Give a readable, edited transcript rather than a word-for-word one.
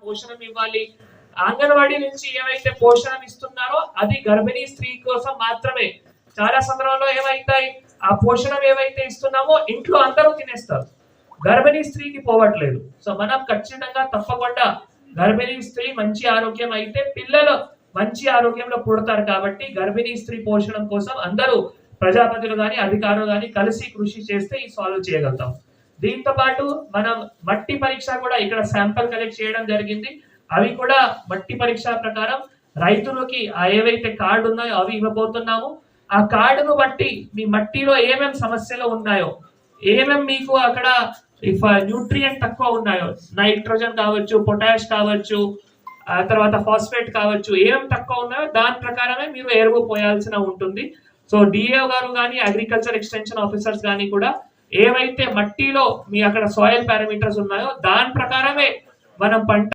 పోషణం ఇవ్వాలి. అంగన్వాడీ నుంచి ఏవైతే పోషణం ఇస్తున్నారో అది గర్భిణీ స్త్రీ కోసం మాత్రమే. చాలా సందర్భాల్లో ఏమైతాయి, ఆ పోషణం ఏవైతే ఇస్తున్నామో ఇంట్లో అందరూ తినేస్తారు, గర్భిణీ స్త్రీకి పోవట్లేదు. సో మనం ఖచ్చితంగా తప్పకుండా గర్భిణీ స్త్రీ మంచి ఆరోగ్యం అయితే పిల్లలు మంచి ఆరోగ్యంలో పుడతారు. కాబట్టి గర్భిణీ స్త్రీ పోషణం కోసం అందరూ ప్రజాపతులు గాని అధికారులు గాని కలిసి కృషి చేస్తే ఈ సాల్వ్ చేయగలుగుతాం. దీంతో పాటు మనం మట్టి పరీక్ష కూడా ఇక్కడ శాంపిల్ కలెక్ట్ చేయడం జరిగింది. అవి కూడా మట్టి పరీక్ష ప్రకారం రైతులకి ఏవైతే కార్డు ఉన్నాయో అవి ఇవ్వబోతున్నాము. ఆ కార్డును బట్టి మీ మట్టిలో ఏమేమి సమస్యలు ఉన్నాయో, ఏమేమి మీకు అక్కడ న్యూట్రియంట్ తక్కువ ఉన్నాయో, నైట్రోజన్ కావచ్చు, పొటాష్ కావచ్చు, ఆ తర్వాత ఫాస్ఫేట్ కావచ్చు, ఏమేమి తక్కువ ఉన్నాయో దాని ప్రకారమే మీరు ఎరువు పోయాల్సిన ఉంటుంది. సో డిఏ గారు కానీ అగ్రికల్చర్ ఎక్స్టెన్షన్ ఆఫీసర్స్ కానీ కూడా ఏవైతే మట్టిలో మీ అక్కడ సాయిల్ పారామీటర్స్ ఉన్నాయో దాని ప్రకారమే మనం పంట